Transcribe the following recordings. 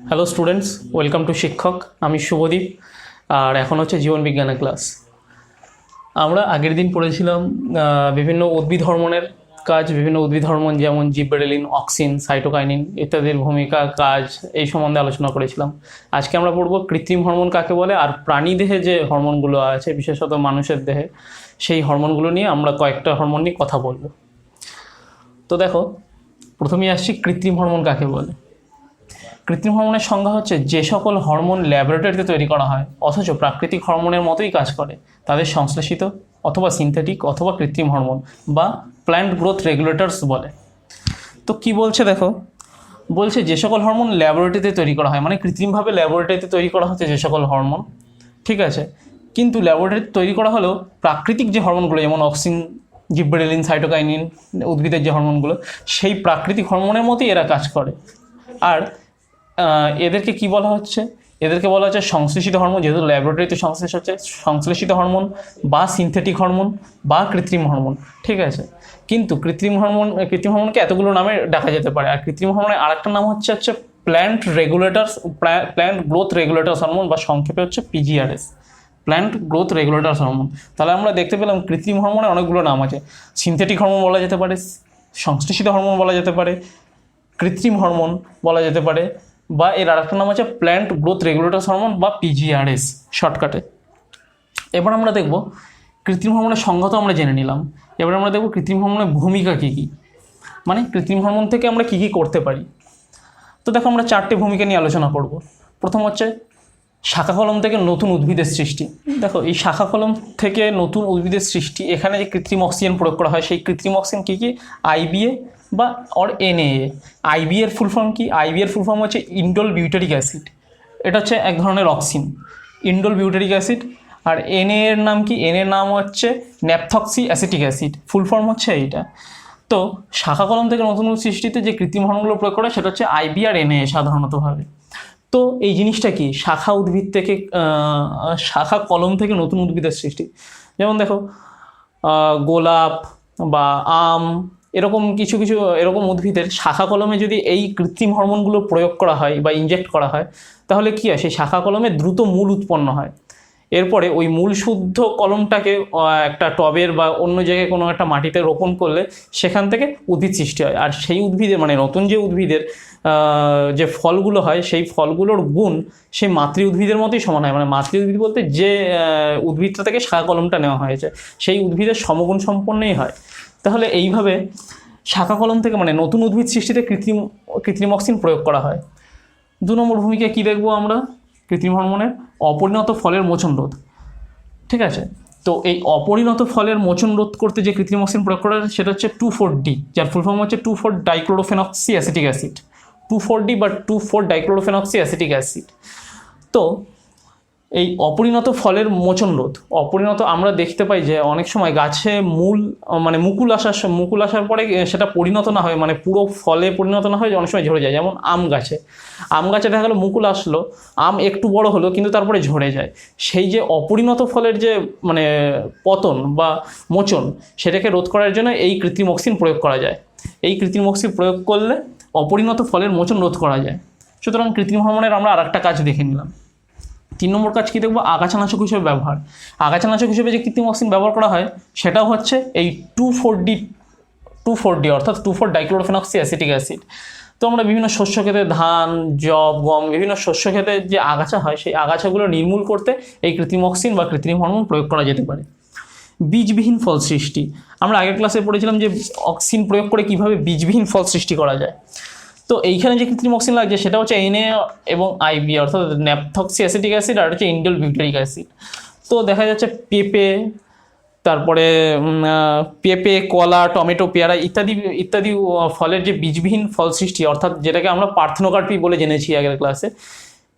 Hello students, welcome to শিক্ষক। আমি শুভদীপ, আর এখন হচ্ছে জীবন বিজ্ঞানের ক্লাস। আমরা আগের দিন পড়েছিলাম বিভিন্ন উদ্ভিদ হরমোনের কাজ, বিভিন্ন উদ্ভিদ হরমোন যেমন জিবরেলিন, অক্সিন, সাইটোকাইনিন ইত্যাদির ভূমিকা, কাজ এই সম্বন্ধে আলোচনা করেছিলাম। আজকে আমরা পড়ব কৃত্রিম হরমোন কাকে বলে, আর প্রাণী দেহে যে হরমোনগুলো আছে, বিশেষত মানুষের দেহে, সেই হরমোনগুলো নিয়ে আমরা কয়েকটা হরমোন নিয়ে কথা বলবো। তো দেখো, প্রথমেই আসছি কৃত্রিম হরমোন কাকে বলে। কৃত্রিম হরমোনের সংজ্ঞা হচ্ছে যে সকল হরমোন ল্যাবরেটরিতে তৈরি করা হয় অথচ প্রাকৃতিক হরমোনের মতোই কাজ করে, তাদের সংশ্লেষিত অথবা সিনথেটিক অথবা কৃত্রিম হরমোন বা প্ল্যান্ট গ্রোথ রেগুলেটরস বলে। তো কি বলছে দেখো, বলছে যে সকল হরমোন ল্যাবরেটরিতে তৈরি করা হয়, মানে কৃত্রিমভাবে ল্যাবরেটরিতে তৈরি করা হচ্ছে যে সকল হরমোন, ঠিক আছে। কিন্তু ল্যাবরেটরিতে তৈরি করা হলেও প্রাকৃতিক যে হরমোনগুলো যেমন অক্সিন, জিবরেলিন, সাইটোকাইনিন, উদ্ভিদের যে হরমোনগুলো, সেই প্রাকৃতিক হরমোনের মতোই এরা কাজ করে। আর এদেরকে কি বলা হচ্ছে, এদেরকে বলা হচ্ছে সংশ্লেষিত হরমোন, যেহেতু ল্যাবরেটরিতে সংশ্লেষ হচ্ছে, সংশ্লেষিত হরমোন বা সিনথেটিক হরমোন বা কৃত্রিম হরমোন, ঠিক আছে। কিন্তু কৃত্রিম হরমোনকে এতগুলো নামে ডাকা যেতে পারে। আর কৃত্রিম হরমোনের আরেকটা নাম হচ্ছে plant regulators, plant growth regulators hormone, বা সংক্ষেপে হচ্ছে পিজিআরএস, প্ল্যান্ট গ্রোথ রেগুলেটরস হরমোন। তাহলে আমরা দেখতে পেলাম কৃত্রিম হরমোনের অনেকগুলো নাম আছে। সিনথেটিক হরমোন বলা যেতে পারে, সংশ্লেষিত হরমোন বলা যেতে পারে, কৃত্রিম হরমোন বলা যেতে পারে, বা এর আরেকটা নাম হচ্ছে প্ল্যান্ট গ্রোথ রেগুলেটরস হরমোন বা পিজিআরএস শর্টকাটে। এবার আমরা দেখব কৃত্রিম হরমোনের সংজ্ঞা তো আমরা জেনে নিলাম। এবার আমরা দেখব কৃত্রিম হরমোনের ভূমিকা কী কী, মানে কৃত্রিম হরমোন থেকে আমরা কী কী করতে পারি। তো দেখো, আমরা চারটে ভূমিকা নিয়ে আলোচনা করব। প্রথম হচ্ছে শাখা কলম থেকে নতুন উদ্ভিদের সৃষ্টি। দেখো, এই শাখা কলম থেকে নতুন উদ্ভিদের সৃষ্টি, এখানে যে কৃত্রিম অক্সিজেন প্রয়োগ করা হয়, সেই কৃত্রিম অক্সিজেন কী কী, আইবিএ বা এনএএ। আইবি এর ফুল ফর্ম কি? আইবি এর ফুল ফর্ম হচ্ছে ইন্ডোল বিউটারিক অ্যাসিড, এটা হচ্ছে এক ধরনের অক্সিন, ইন্ডোল বিউটারিক অ্যাসিড। আর এনএ এর নাম কি? এন এর নাম হচ্ছে ন্যাপথক্সি অ্যাসিটিক অ্যাসিড, ফুল ফর্ম হচ্ছে এইটা। তো শাখা কলম থেকে নতুন সৃষ্টিতে যে কৃত্রিম হরমোনগুলো প্রয়োগ করে সেটা হচ্ছে আইবি আর এনএ সাধারণতভাবে। তো এই জিনিসটা কি, শাখা উদ্ভিদ থেকে শাখা কলম থেকে নতুন উদ্ভিদের সৃষ্টি। যেমন দেখো, গোলাপ বা আম, এরকম কিছু কিছু এরকম উদ্ভিদের শাখা কলমে যদি এই কৃত্রিম হরমোনগুলো প্রয়োগ করা হয় বা ইনজেক্ট করা হয়, তাহলে কী হয়, সেই শাখা কলমে দ্রুত মূল উৎপন্ন হয়। এরপরে ওই মূল শুদ্ধ কলমটাকে একটা টবের বা অন্য জায়গায় কোনো একটা মাটিতে রোপণ করলে সেখান থেকে উদ্ভিদ সৃষ্টি হয়। আর সেই উদ্ভিদের, মানে নতুন যে উদ্ভিদের যে ফলগুলো হয়, সেই ফলগুলোর গুণ সেই মাতৃ উদ্ভিদের মতোই সমান হয়। মানে মাতৃ উদ্ভিদ বলতে যে উদ্ভিদটা থেকে শাখা কলমটা নেওয়া হয়েছে, সেই উদ্ভিদের সমগুণ সম্পন্নই হয়। তাহলে এইভাবে শাখা কলম থেকে, মানে নতুন উদ্ভিদ সৃষ্টিতে কৃত্রিম অক্সিন প্রয়োগ করা হয়। 2 নম্বর ভূমিকা কী দেখবো আমরা কৃত্রিম হরমোনের, অপরিণত ফলের মোচন রোধ, ঠিক আছে। তো এই অপরিণত ফলের মোচন রোধ করতে যে কৃত্রিম অক্সিন প্রয়োগ করা হয় সেটা হচ্ছে 2,4-D, যার ফুল ফর্ম হচ্ছে 2,4-ডাইক্লোরোফেনক্সি অ্যাসিটিক অ্যাসিড, 2,4-D বা 2,4-ডাইক্লোরোফেনক্সি অ্যাসিটিক অ্যাসিড। তো এই অপরিণত ফলের মোচন রোধ, অপরিণত আমরা দেখতে পাই যে অনেক সময় গাছে মানে মুকুল আসার পরে সেটা পরিণত না হয়, মানে পুরো ফলে পরিণত না হয়, অনেক সময় ঝরে যায়। যেমন আম গাছে দেখা গেলো মুকুল আসলো, আম একটু বড় হলো, কিন্তু তারপরে ঝরে যায়। সেই যে অপরিণত ফলের যে মানে পতন বা মোচন, সেটাকে রোধ করার জন্য এই কৃত্রিম অক্সিন প্রয়োগ করা যায়। এই কৃত্রিম অক্সিন প্রয়োগ করলে অপরিণত ফলের মোচন রোধ করা যায়। সুতরাং কৃত্রিম হরমোনের আমরা আরেকটা কাজ দেখে নিলাম। 3 নম্বর কাজ কী দেখবো, আগাছানাশক হিসেবে ব্যবহার। আগাছানাশক হিসেবে যে কৃত্রিম অক্সিন ব্যবহার করা হয় সেটাও হচ্ছে এই 2,4-D অর্থাৎ 2,4-ডাইক্লোরোফেনক্সি অ্যাসিটিক অ্যাসিড। তো আমরা বিভিন্ন শস্য ক্ষেতে, ধান, যব, গম, বিভিন্ন শস্য ক্ষেতে যে আগাছা হয়, সেই আগাছাগুলো নির্মূল করতে এই কৃত্রিম অক্সিন বা কৃত্রিম হরমোন প্রয়োগ করা যেতে পারে। বীজবিহীন ফল সৃষ্টি, আমরা আগের ক্লাসে পড়েছিলাম যে অক্সিন প্রয়োগ করে কিভাবে বীজবিহীন ফল সৃষ্টি করা যায়। তো এইখানে যে কৃত্রিম অক্সিন লাগছে সেটা হচ্ছে এনএ এবং আইবি অর্থাৎ ন্যাপথক্সি অ্যাসিটিক অ্যাসিড, আর হচ্ছে ইন্ডোল বিউটারিক অ্যাসিড। তো দেখা যাচ্ছে পেঁপে, কলা, টমেটো, পেয়ারা ইত্যাদি ফলের যে বীজবিহীন ফল সৃষ্টি, অর্থাৎ যেটাকে আমরা পার্থেনোকার্পি বলে জেনেছি আগের ক্লাসে,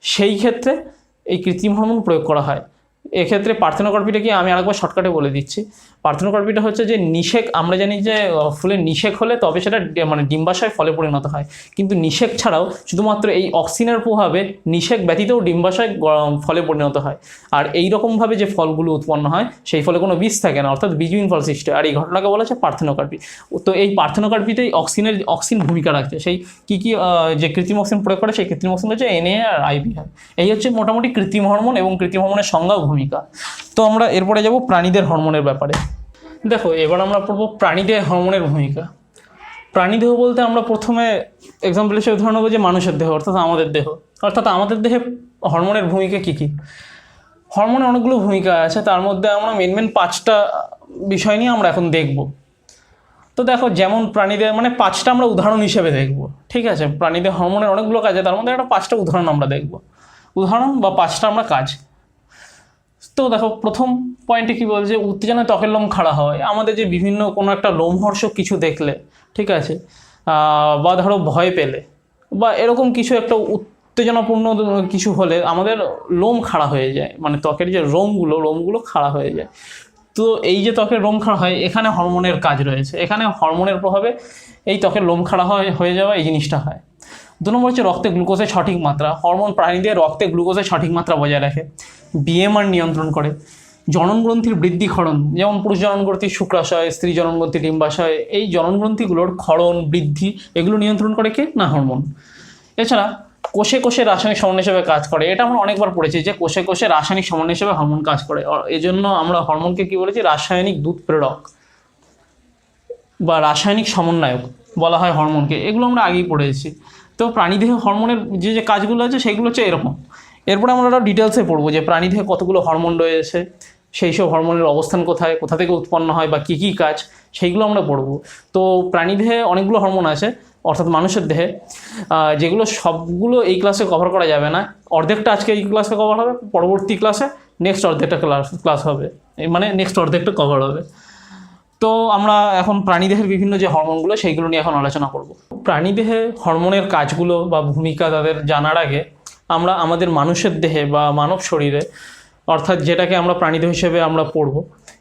সেই ক্ষেত্রে এই কৃত্রিম হরমোন প্রয়োগ করা হয়। এক্ষেত্রে পার্থেনোকার্পিটা কি আমি আরেকবার শর্টকাটে বলে দিচ্ছি। পার্থেনোকার্পিটা হচ্ছে যে নিষেক, আমরা জানি যে ফুলের নিষেক হলে তবে সেটা মানে ডিম্বাশয় ফলে পরিণত হয়, কিন্তু নিষেক ছাড়াও শুধুমাত্র এই অক্সিনের প্রভাবে নিষেক ব্যতীতও ডিম্বাশয় ফলে পরিণত হয়। আর এই রকমভাবে যে ফলগুলো উৎপন্ন হয় সেই ফলে কোনো বীজ থাকে না, অর্থাৎ বীজহীন ফল সৃষ্টি হয়। আর এই ঘটনাকে বলা হচ্ছে পার্থেনোকার্পি। তো এই পার্থেনোকার্পিতেই অক্সিন ভূমিকা রাখছে। সেই কী কী যে কৃত্রিম অক্সিন প্রয়োগ করে সেই কৃত্রিম অক্সিন হচ্ছে NA আর IBR। এই হচ্ছে মোটামুটি কৃত্রিম হরমোন এবং কৃত্রিম হরমোনের সংজ্ঞা ও ভূমিকা। তো আমরা এরপরে যাব প্রাণীদের হরমোনের ব্যাপারে। দেখো, এবার আমরা পড়বো প্রাণীদের হরমোনের ভূমিকা। প্রাণীদেহ বলতে আমরা প্রথমে এক্সাম্পল হিসেবে ধরে নেবো যে মানুষের দেহ, অর্থাৎ আমাদের দেহ। অর্থাৎ আমাদের দেহে হরমোনের ভূমিকা কী কী? হরমোনের অনেকগুলো ভূমিকা আছে, তার মধ্যে আমরা মেন 5টা বিষয় নিয়ে আমরা এখন দেখব। তো দেখো, যেমন প্রাণীদের মানে 5টা আমরা উদাহরণ হিসেবে দেখব, ঠিক আছে? প্রাণীদের হরমোনের অনেকগুলো কাজ আছে, তার মধ্যে একটা 5টা উদাহরণ আমরা দেখব, উদাহরণ বা 5টা আমরা কাজ। তো দেখো, প্রথম পয়েন্টে কী বলছে, উত্তেজনায় ত্বকের লোম খাড়া হয়। আমাদের যে বিভিন্ন কোনো একটা লোমহর্ষক কিছু দেখলে, ঠিক আছে, বা ধরো ভয় পেলে বা এরকম কিছু একটা উত্তেজনাপূর্ণ কিছু হলে আমাদের লোম খাড়া হয়ে যায়, মানে ত্বকের যে লোমগুলো খাড়া হয়ে যায়। তো এই যে ত্বকের লোম খাড়া হয়, এখানে হরমোনের কাজ রয়েছে। এখানে হরমোনের প্রভাবে এই ত্বকের লোম খাড়া হয়ে যাওয়া এই জিনিসটা হয়। 2 নম্বর হচ্ছে রক্তে গ্লুকোজের সঠিক মাত্রা। হরমোন প্রাণীদের রক্তে গ্লুকোজের সঠিক মাত্রা বজায় রাখে, BMR নিয়ন্ত্রণ করে। জননগ্রন্থির বৃদ্ধি ক্ষরণ, যেমন পুরুষ জননগ্রন্থি শুক্রাশয়, স্ত্রী জননগ্রন্থি ডিম্বাশয়, এই জননগ্রন্থিগুলোর ক্ষরণ বৃদ্ধি এগুলো নিয়ন্ত্রণ করে কে না হরমোন। এছাড়া কোষে কোষে রাসায়নিক সমন্বয় হিসেবে কাজ করে। এটা আমরা অনেকবার পড়েছি যে কোষে কোষে রাসায়নিক সমন্বয় হিসেবে হরমোন কাজ করে। এজন্য আমরা হরমোনকে কি বলেছি, রাসায়নিক দুধ প্রেরক বা রাসায়নিক সমন্বয়ক বলা হয় হরমোনকে। এগুলো আমরা আগেই পড়েছি। তো প্রাণীদেহে হরমোনের যে যে কাজগুলো আছে সেগুলো হচ্ছে এরকম। এরপরে আমরা ডিটেলসে পড়বো যে প্রাণীদেহে কতগুলো হরমোন রয়েছে, সেই সব হরমোনের অবস্থান কোথায়, কোথা থেকে উৎপন্ন হয় বা কী কী কাজ, সেইগুলো আমরা পড়বো। তো প্রাণীদেহে অনেকগুলো হরমোন আছে, অর্থাৎ মানুষের দেহে, যেগুলো সবগুলো এই ক্লাসে কভার করা যাবে না। অর্ধেকটা আজকে এই ক্লাসে কভার হবে, পরবর্তী ক্লাসে নেক্সট অর্ধেকটা ক্লাস হবে, মানে নেক্সট অর্ধেকটা কভার হবে। তো আমরা এখন প্রাণীদেহের বিভিন্ন যে হরমোনগুলো সেইগুলো নিয়ে এখন আলোচনা করব। প্রাণীদেহে হরমোনের কাজগুলো বা ভূমিকা তাদের জানার আগে আমরা আমাদের মানুষের দেহে বা মানব শরীরে, অর্থাৎ যেটাকে আমরা প্রাণীদেহ হিসেবে আমরা পড়ব,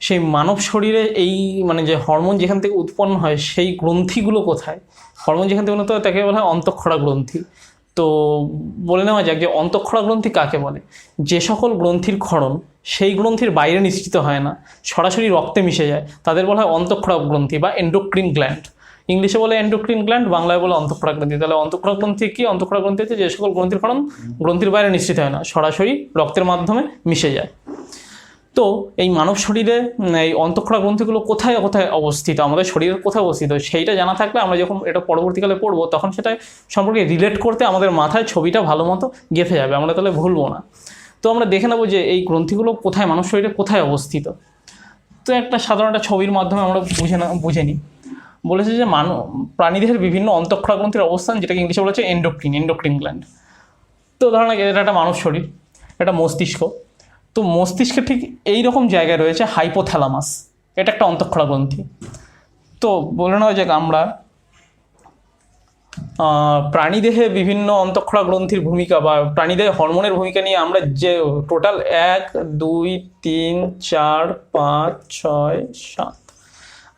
সেই মানব শরীরে এই মানে যে হরমোন যেখান থেকে উৎপন্ন হয় সেই গ্রন্থিগুলো কোথায়। হরমোন যেখান থেকে উৎপন্ন হয় তাকে বলা হয় অন্তঃক্ষরা গ্রন্থি। তো বলে নেওয়া যাক যে অন্তঃক্ষরা গ্রন্থি কাকে বলে। যে সকল গ্রন্থির ক্ষরণ সেই গ্রন্থির বাইরে নিঃসৃত হয় না, সরাসরি রক্তে মিশে যায়, তাদের বলা হয় অন্তঃক্ষরা গ্রন্থি বা এন্ডোক্রিন গ্ল্যান্ড। ইংলিশে বলে এন্ডোক্রিন গ্ল্যান্ড, বাংলায় বলে অন্তঃক্ষরা গ্রন্থি। তাহলে অন্তঃক্ষরা গ্রন্থি কি? অন্তঃক্ষরা গ্রন্থি হচ্ছে যে সকল গ্রন্থির ক্ষরণ গ্রন্থির বাইরে নিঃসৃত হয় না, সরাসরি রক্তের মাধ্যমে মিশে যায়। তো এই মানব শরীরে এই অন্তঃক্ষরা গ্রন্থিগুলো কোথায় কোথায় অবস্থিত, আমাদের শরীরের কোথায় অবস্থিত, সেইটা জানা থাকলে আমরা যখন এটা পরবর্তীকালে পড়বো তখন সেটা সম্পর্কে রিলেট করতে আমাদের মাথায় ছবিটা ভালো মতো গেঁথে যাবে, আমরা তাহলে ভুলবো না। তো আমরা দেখে নেবো যে এই গ্রন্থিগুলো কোথায় মানব শরীরে কোথায় অবস্থিত। তো একটা সাধারণ একটা ছবির মাধ্যমে আমরা বুঝে নিই। বলেছে যে প্রাণীদেহের বিভিন্ন অন্তঃক্ষরা গ্রন্থির অবস্থান, যেটাকে ইংলিশে বলেছে এন্ডোক্রিন গ্ল্যান্ড। তো ধরুন এটা একটা মানব শরীর, এটা মস্তিষ্ক। তো মস্তিষ্কের ঠিক এই রকম জায়গায় রয়েছে হাইপোথ্যালামাস, এটা একটা অন্তঃক্ষরা গ্রন্থি। তো বলে নেওয়া যাক আমরা প্রাণীদেহে বিভিন্ন অন্তঃক্ষরা গ্রন্থির ভূমিকা বা প্রাণীদেহে হরমোনের ভূমিকা নিয়ে আমরা যে টোটাল 1 2 3 4 5 6 7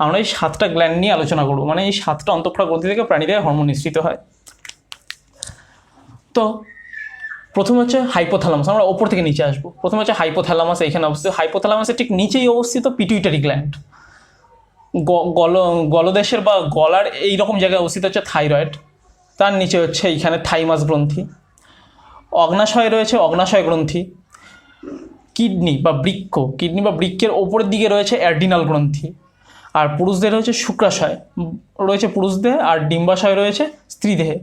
আমরা এই 7টা গ্ল্যান্ড নিয়ে আলোচনা করব, মানে এই 7টা অন্তঃক্ষরা গ্রন্থি থেকে প্রাণীদেহে হরমোন নিঃসৃত হয়। তো প্রথমে হচ্ছে হাইপোথ্যালামাস, আমরা ওপর থেকে নিচে আসবো। প্রথমে হচ্ছে হাইপোথ্যালামাস, এইখানে অবস্থিত। হাইপোথ্যালামাসের ঠিক নিচেই অবস্থিত পিটুইটারি গ্ল্যান্ড। গলদেশের বা গলার এইরকম জায়গায় অবস্থিত হচ্ছে থাইরয়েড। তার নিচে হচ্ছে এইখানে থাইমাস গ্রন্থি। অগ্নাশয়ে রয়েছে অগ্নাশয় গ্রন্থি। কিডনি বা বৃক্কের ওপরের দিকে রয়েছে অ্যাড্রিনাল গ্রন্থি। আর পুরুষদের রয়েছে শুক্রাশয় রয়েছে পুরুষদেহে, আর ডিম্বাশয় রয়েছে স্ত্রীদেহে।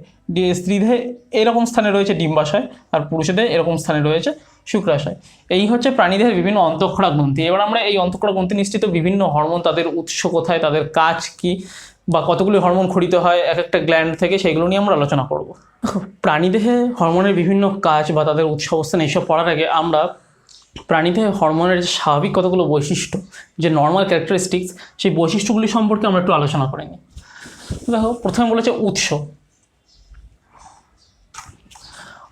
স্ত্রীদেহে এরকম স্থানে রয়েছে ডিম্বাশয়, আর পুরুষদের এরকম স্থানে রয়েছে শুক্রাশয়। এই হচ্ছে প্রাণীদেহের বিভিন্ন অন্তঃক্ষরা গ্রন্থি। এবার আমরা এই অন্তঃক্ষরা গ্রন্থি নিশ্চিত বিভিন্ন হরমোন, তাদের উৎস কোথায়, তাদের কাজ কি, বা কতগুলি হরমোন খরিত হয় এক একটা গ্ল্যান্ড থেকে, সেইগুলো নিয়ে আমরা আলোচনা করব। প্রাণীদেহে হরমোনের বিভিন্ন কাজ বা তাদের উৎস অবস্থান এইসব পড়ার আগে আমরা প্রাণীদেহে হরমোনের স্বাভাবিক কতগুলো বৈশিষ্ট্য, যে নর্মাল ক্যারেক্টারিস্টিক্স, সেই বৈশিষ্ট্যগুলি সম্পর্কে আমরা একটু আলোচনা করে নিই। দেখো, প্রথমে বলেছে উৎস।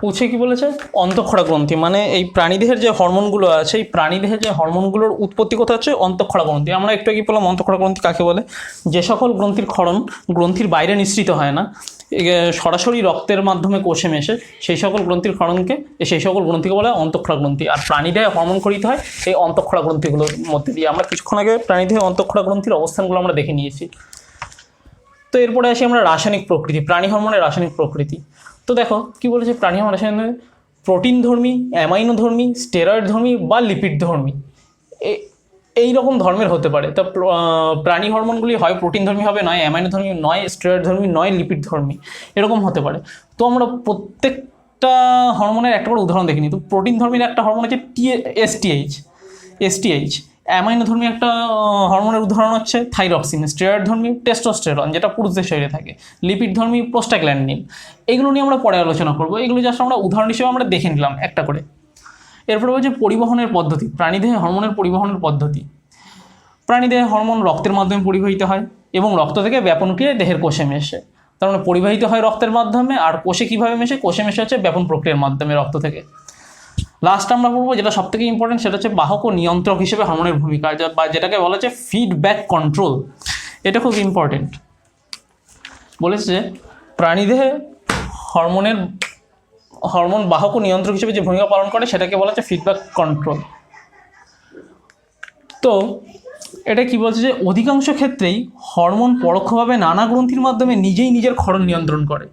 উৎসে কি বলেছে, অন্তঃক্ষরা গ্রন্থি, মানে এই প্রাণীদেহের যে হরমোনগুলো আছে, এই প্রাণীদেহের যে হরমোনগুলোর উৎপত্তি কোথা হচ্ছে, অন্তঃক্ষরা গ্রন্থি। আমরা একটু আগে বললাম অন্তঃক্ষরা গ্রন্থি কাকে বলে, যে সকল গ্রন্থির ক্ষরণ গ্রন্থির বাইরে নিঃসৃত হয় না, সরাসরি রক্তের মাধ্যমে কোষে মেশে, সেই সকল গ্রন্থির ক্ষরণকে, সেই সকল গ্রন্থিকে বলা হয় অন্তঃক্ষরা গ্রন্থি। আর প্রাণীদেহে হরমোন ক্ষরিত হয় এই অন্তঃক্ষরা গ্রন্থিগুলোর মধ্যে দিয়ে। আমরা কিছুক্ষণ আগে প্রাণীদেহে অন্তঃক্ষরা গ্রন্থির অবস্থানগুলো আমরা দেখে নিয়েছি। তো এরপরে আসি আমরা রাসায়নিক প্রকৃতি, প্রাণী হরমোনের রাসায়নিক প্রকৃতি। তো দেখো কি বলেছে, প্রাণী হরমোন রাসায়নিক প্রোটিন ধর্মী, অ্যামাইনো ধর্মী, স্টেরয়েড ধর্মী বা লিপিড ধর্মী, এই রকম ধর্মের হতে পারে। তো প্রাণী হরমোনগুলি হয় প্রোটিন ধর্মী হবে, নয় অ্যামাইনো ধর্মী, নয় স্টেরয়েড ধর্মী, নয় লিপিড ধর্মী, এরকম হতে পারে। তো আমরা প্রত্যেকটা হরমোনের একটা করে উদাহরণ দেখে নিই। তো প্রোটিন ধর্মীর একটা হরমোন হচ্ছে এসটিএইচ। অ্যামাইনো ধর্মী একটা হরমোনের উদাহরণ হচ্ছে থাইরক্সিন। স্টেরয়েড ধর্মী টেস্টোস্টেরন, যেটা পুরুষদের শরীরে থাকে। লিপিড ধর্মী প্রোস্টাগ্ল্যান্ডিন। এগুলো নিয়ে আমরা পরে আলোচনা করবো, এগুলো জাস্ট আমরা উদাহরণ হিসেবে আমরা দেখে নিলাম একটা করে। এরপরে হচ্ছে পরিবহনের পদ্ধতি, প্রাণীদেহে হরমোনের পরিবহনের পদ্ধতি। প্রাণীদেহে হরমোন রক্তের মাধ্যমে পরিবাহিত হয় এবং রক্ত থেকে ব্যাপন ক্রিয়ায় দেহের কোষে মেশে। তার মানে পরিবাহিত হয় রক্তের মাধ্যমে, আর কোষে কীভাবে মেশে, কোষে মেশে হচ্ছে ব্যাপন প্রক্রিয়ার মাধ্যমে রক্ত থেকে। লাস্ট আমরা বলবো যেটা সব থেকে ইম্পর্টেন্ট, সেটা হচ্ছে বাহক ও নিয়ন্ত্রক হিসেবে হরমোনের ভূমিকা, বা যেটাকে বলা হচ্ছে ফিডব্যাক কন্ট্রোল। এটা খুব ইম্পর্টেন্ট। বলেছে প্রাণীদেহে হরমোন বাহক ও নিয়ন্ত্রক হিসেবে যে ভূমিকা পালন করে সেটাকে বলা হচ্ছে ফিডব্যাক কন্ট্রোল। তো এটা কি বলছে যে অধিকাংশ ক্ষেত্রেই হরমোন পরোক্ষভাবে নানা গ্রন্থির মাধ্যমে নিজেই নিজের ক্ষরণ নিয়ন্ত্রণ করে।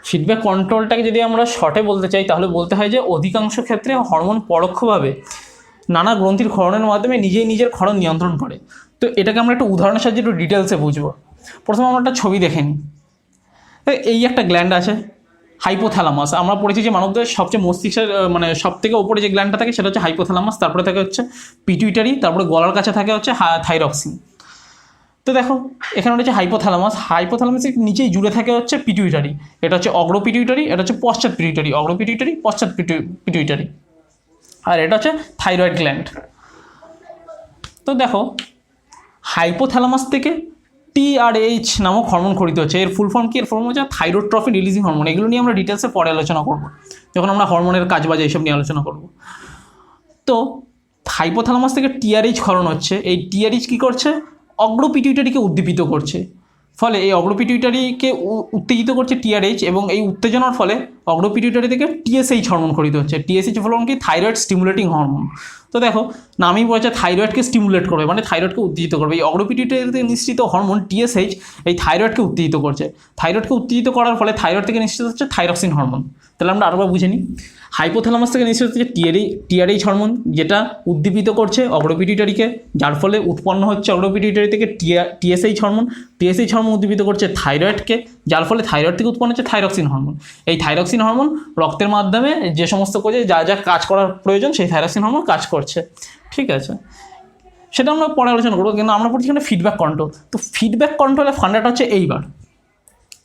ফিডব্যাক কন্ট্রোলটাকে যদি আমরা শর্টে বলতে চাই তাহলে বলতে হয় যে অধিকাংশ ক্ষেত্রে হরমোন পরোক্ষভাবে নানা গ্রন্থির ক্ষরণের মাধ্যমে নিজেই নিজের ক্ষরণ নিয়ন্ত্রণ করে। তো এটাকে আমরা একটা উদাহরণের সাহায্যে একটু ডিটেলসে বুঝবো। প্রথমে আমরা একটা ছবি দেখে নিই। এই একটা গ্ল্যান্ড আছে হাইপোথ্যালামাস। আমরা পড়েছি যে মানবদের সবচেয়ে মস্তিষ্কের মানে সব থেকে ওপরে যে গ্ল্যান্ডটা থাকে সেটা হচ্ছে হাইপোথ্যালামাস, তারপরে থাকে হচ্ছে পিটুইটারি, তারপরে গলার কাছে থাকে হচ্ছে থাইরক্সিন। তো দেখো এখানে হচ্ছে হাইপোথ্যালামাসের নিচেই জুড়ে থাকে হচ্ছে পিটুইটারি। এটা হচ্ছে অগ্র পিটুইটারি, এটা হচ্ছে পশ্চাৎ পিটুইটারি, অগ্র পিটুইটারি, পশ্চাৎ পিটুইটারি, আর এটা হচ্ছে থাইরয়েড গ্ল্যান্ড। তো দেখো হাইপোথ্যালামাস থেকে TRH নামক হরমোন ক্ষরিত হচ্ছে। এর ফুল ফর্ম কি? এর ফুল ফর্ম হচ্ছে থাইরোট্রফিন রিলিজিং হরমোন। এগুলো নিয়ে আমরা ডিটেলসে পরে আলোচনা করবো, যখন আমরা হরমোনের কাজ বাজে এইসব নিয়ে আলোচনা করব। তো হাইপোথ্যালামাস থেকে TRH ক্ষরণ হচ্ছে। এই TRH কী করছে? অগ্র পিটুইটারিকে উদ্দীপিত করছে। ফলে এই অগ্র পিটুইটারিকে উত্তেজিত করছে TRH, এবং এই উত্তেজনার ফলে অগ্র পিটুইটারি থেকে TSH হরমোন ক্ষরিত হচ্ছে। TSH হরমোন কি? Thyroid stimulating hormone. তো দেখো নামই বলেছে থাইরয়েডকে স্টিমুলেট করবে, মানে থাইরয়েডকে উত্তেজিত করবে। এই অগ্র পিটুইটারিতে নিঃসৃত হরমোন TSH এই থাইরয়েডকে উত্তেজিত করছে। থাইরয়েডকে উত্তেজিত করার ফলে থাইরয়েড থেকে নিঃসৃত হচ্ছে থাইরক্সিন হরমোন। তাহলে আমরা আরেকবার বুঝে নিই। হাইপোথ্যালামাস থেকে নিঃসৃত হচ্ছে TRH হরমোন, যেটা উদ্দীপিত করছে অগ্র পিটুইটারিকে, যার ফলে উৎপন্ন হচ্ছে অগ্র পিটুইটারি থেকে TSH হরমোন। TSH হরমোন উদ্দীপিত করছে থাইরয়েডকে, যার ফলে থাইরয়েড থেকে উৎপন্ন হচ্ছে থাইরক্সিন হরমোন। এই থাইরক্সিন হরমোন রক্তের মাধ্যমে যে সমস্ত কাজে যা যা কাজ করার প্রয়োজন সেই থাইরক্সিন হরমোন কাজ করছে। ঠিক আছে, সেটা আমরা পরে আলোচনা করবো, কিন্তু আমরা পড়ছি এখানে ফিডব্যাক কন্ট্রোল। তো ফিডব্যাক কন্ট্রোলের ফান্ডাটা হচ্ছে এইবার।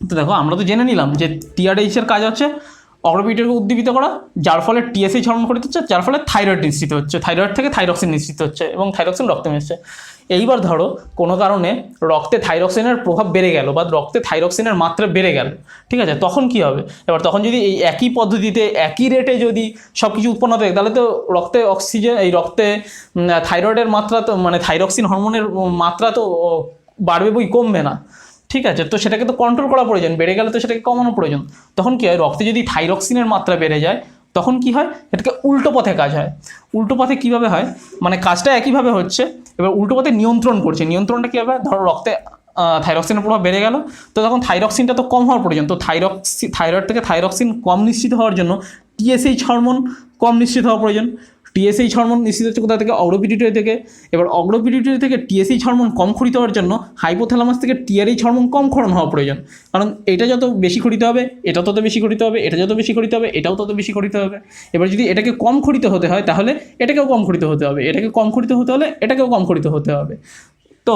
তো দেখো আমরা তো জেনে নিলাম যে TRH-এর কাজ হচ্ছে অগ্র পিটুইটারিকে উদ্দীপিত করা, যার ফলে TSH হরমোন ক্ষরিত হচ্ছে, যার ফলে থাইরয়েড নিঃসৃত হচ্ছে, থাইরয়েড থেকে থাইরক্সিন নিঃসৃত হচ্ছে, এবং থাইরক্সিন রক্তে মিশছে। এইবার ধরো কোনো কারণে রক্তে থাইরক্সিনের প্রভাব বেড়ে গেল, বা রক্তে থাইরক্সিনের মাত্রা বেড়ে গেল, ঠিক আছে, তখন কি হবে? এবার তখন যদি এই একই পদ্ধতিতে একই রেটে যদি সব কিছু উৎপন্ন থাকে, তাহলে তো রক্তে রক্তে থাইরয়েডের মাত্রা তো মানে থাইরক্সিন হরমোনের মাত্রা তো বাড়বে বই, কমবে না। ঠিক আছে, তো সেটাকে তো কন্ট্রোল করা প্রয়োজন, বেড়ে গেলে তো সেটাকে কমানো প্রয়োজন। তখন কী হয়? রক্তে যদি থাইরক্সিনের মাত্রা বেড়ে যায় তখন কি হয়? এটাকে উল্টো পথে কাজ হয়। উল্টো পথে কীভাবে হয়? মানে কাজটা একইভাবে হচ্ছে, এবার উল্টো পথে নিয়ন্ত্রণ করছে। নিয়ন্ত্রণটা কীভাবে? ধরো রক্তে থাইরক্সিনের প্রভাব বেড়ে গেল, তো তখন থাইরক্সিনটা তো কম হওয়ার প্রয়োজন। তো থাইরয়েড থেকে থাইরক্সিন কম নিঃসৃত হওয়ার জন্য TSH হরমোন কম নিঃসৃত হওয়া প্রয়োজন। TSH হরমোন নিঃসৃত হচ্ছে কোথা থেকে? অগ্র পিটুইটারি থেকে। এবার অগ্র পিটুইটারি থেকে TSH হরমোন কম ক্ষরিত হওয়ার জন্য হাইপোথ্যালামাস থেকে TRH হরমোন কম ক্ষরণ হওয়া প্রয়োজন। কারণ এটা যত বেশি ক্ষরিত হবে এটা তত বেশি ক্ষরিত হবে, এটা যত বেশি ক্ষরিত হবে এটাও তত বেশি ক্ষরিত হবে। এবার যদি এটাকে কম ক্ষরিত হতে হয় তাহলে এটাকেও কম ক্ষরিত হতে হবে, এটাকে কম ক্ষরিত হতে হলে এটাকেও কম ক্ষরিত হতে হবে। তো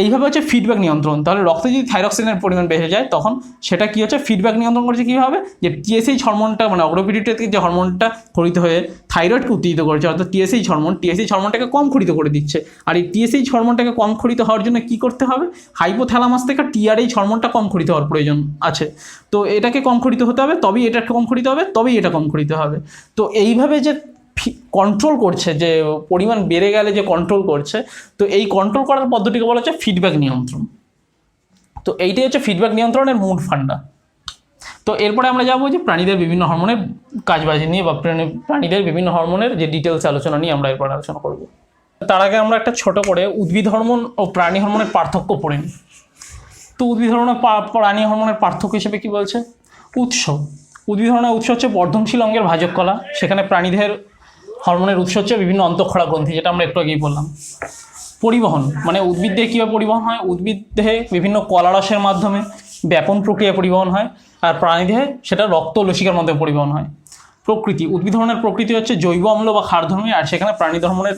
এইভাবে হচ্ছে ফিডব্যাক নিয়ন্ত্রণ। তাহলে রক্তে যদি থাইরক্সিনের পরিমাণ বেড়ে যায় তখন সেটা কি হচ্ছে ফিডব্যাক নিয়ন্ত্রণ করছে কীভাবে, যে টিএসএইচ হরমোনটা মানে অগ্রপিটিউটারি থেকে যে হরমোনটা খরিত হয়ে থাইরয়েডকে উত্তেজিত করছে, অর্থাৎ টিএসএইচ হরমোনটাকে কম খরিত করে দিচ্ছে। আর এই টিএসএইচ হরমোনটাকে কম খরিত হওয়ার জন্য কি করতে হবে, হাইপোথ্যালামাস থেকে টিআরএইচ হরমোনটা কম খরিত হওয়ার প্রয়োজন আছে। তো এটাকে কম খরিত হতে হবে, তবেই এটা কম খরিত হবে, তবেই এটা কম খরিত হবে। তো এইভাবে যে কন্ট্রোল করছে, যে পরিমাণ বেড়ে গেলে যে কন্ট্রোল করছে, তো এই কন্ট্রোল করার পদ্ধতিকে বলা হচ্ছে ফিডব্যাক নিয়ন্ত্রণ। তো এইটাই হচ্ছে ফিডব্যাক নিয়ন্ত্রণের মূল ফান্ডা। তো এরপরে আমরা যাবো যে প্রাণীদের বিভিন্ন হরমোনের কাজবাজি নিয়ে, বা প্রাণীদের বিভিন্ন হরমোনের যে ডিটেলস আলোচনা নিয়ে আমরা এরপর আলোচনা করব। তার আগে আমরা একটা ছোট করে উদ্ভিদ হরমোন ও প্রাণী হরমোনের পার্থক্য পড়ে নিই। তো উদ্ভিদ হরমোন প্রাণী হরমোনের পার্থক্য হিসেবে কি বলছে, উৎস। উদ্ভিদ হরমোনের উৎস হচ্ছে বর্ধনশীল অঙ্গের ভাজক কলা, সেখানে প্রাণীদের হরমোনের উৎস হচ্ছে বিভিন্ন অন্তঃক্ষরা গ্রন্থি, যেটা আমরা একটু আগেই বললাম। পরিবহন মানে উদ্ভিদ দেহে কীভাবে পরিবহন হয়, উদ্ভিদ দেহে বিভিন্ন কলারসের মাধ্যমে ব্যাপন প্রক্রিয়া পরিবহন হয়, আর প্রাণীদেহে সেটা রক্ত লসিকার মাধ্যমে পরিবহন হয়। প্রকৃতি, উদ্ভিদ হরমোনের প্রকৃতি হচ্ছে জৈব অম্ল বা ক্ষারধর্মী, আর সেখানে প্রাণী হরমোনের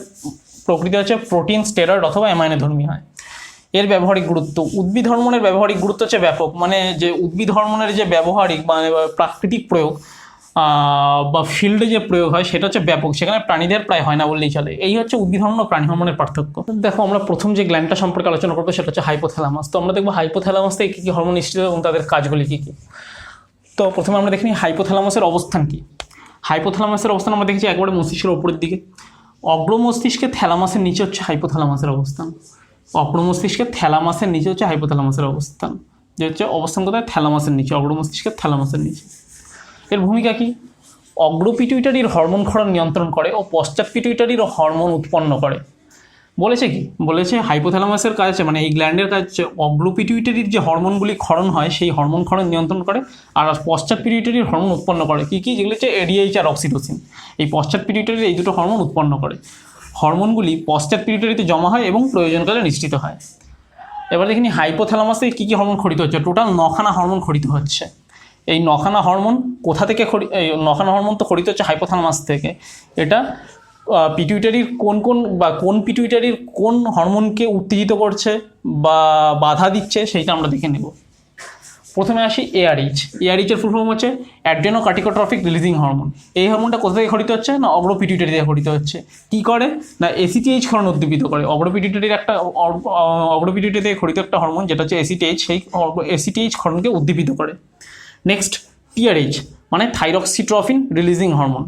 প্রকৃতি হচ্ছে প্রোটিন, স্টেরয়েড অথবা অ্যামাইনোধর্মী হয়। এর ব্যবহারিক গুরুত্ব, উদ্ভিদ হরমোনের ব্যবহারিক গুরুত্ব হচ্ছে ব্যাপক, মানে যে উদ্ভিদ হরমোনের যে ব্যবহারিক মানে প্রাকৃতিক প্রয়োগ বা ফিল্ডে যে প্রয়োগ হয় সেটা হচ্ছে ব্যাপক, সেখানে প্রাণীদের প্রায় হয় না বললেই চলে। এই হচ্ছে উদ্ভিদ হরমোন ও প্রাণী হরমোনের পার্থক্য। দেখো আমরা প্রথম যে গ্ল্যান্ডটা সম্পর্কে আলোচনা করবো সেটা হচ্ছে হাইপোথ্যালামাস। তো আমরা দেখবো হাইপোথ্যালামাস থেকে কী কী হরমোন নিঃসৃত এবং তাদের কাজগুলি কী কী। তো প্রথমে আমরা দেখি হাইপোথ্যালামাসের অবস্থান কী। হাইপোথ্যালামাসের অবস্থান আমরা দেখেছি একবারে মস্তিষ্কের ওপরের দিকে। অগ্রমস্তিষ্কের থ্যালামাসের নিচে হচ্ছে হাইপোথ্যালামাসের অবস্থান। অগ্রমস্তিষ্কের থ্যালামাসের নিচে হচ্ছে হাইপোথ্যালামাসের অবস্থান, যে হচ্ছে অবস্থান কোথায়, থ্যালামাসের নিচে, অগ্রমস্তিষ্কের থ্যালামাসের নিচে। এর ভূমিকা কি, অগ্রপিটুইটারির হরমোন ক্ষরণ নিয়ন্ত্রণ করে ও পশ্চাৎ পিটুইটারির হরমোন উৎপন্ন করে। বলেছে কি, বলেছে হাইপোথ্যালামাসের কাজ মানে এই গ্ল্যান্ডের কাজ হচ্ছে অগ্রপিটুইটারির যে হরমোনগুলি ক্ষরণ হয় সেই হরমোন ক্ষরণ নিয়ন্ত্রণ করে, আর পশ্চাৎ পিটুইটারির হরমোন উৎপন্ন করে। কী কী, যেগুলো হচ্ছে এডিএইচ আর অক্সিটোসিন। এই পশ্চাৎ পিটুইটারির এই দুটো হরমোন উৎপন্ন করে। হরমোনগুলি পশ্চাৎ পিটুইটারিতে জমা হয় এবং প্রয়োজনকালে নিঃসৃত হয়। এবার দেখিনি হাইপোথ্যালামাসে কী কী হরমোন খরিত হচ্ছে, টোটাল 9খানা হরমোন খরিত হচ্ছে। এই 9খানা হরমোন কোথা থেকে এই 9খানা হরমোন তো খরিত হচ্ছে হাইপোথ্যালামাস থেকে। এটা পিটুইটারির কোন পিটুইটারির কোন হরমোনকে উত্তেজিত করছে বা বাধা দিচ্ছে সেইটা আমরা দেখে নেব। প্রথমে আসি এআরএইচ। এআরএইচের ফুল ফর্ম হচ্ছে অ্যাড্রেনোকার্টিকোট্রফিক রিলিজিং হরমোন। এই হরমোনটা কোথা থেকে খরিত হচ্ছে না, অগ্রপিটুইটারি থেকে খরিত হচ্ছে। কী করে না, এসিটিএইচ ক্ষরণ উদ্দীপিত করে। অগ্রপিটুইটারি থেকে খরিত একটা হরমোন যেটা হচ্ছে এসিটিএইচ, সেই এসিটিএইচ ক্ষরণকে উদ্দীপিত করে। নেক্সট টিআরএইচ মানে থাইরক্সিট্রফিন রিলিজিং হরমোন।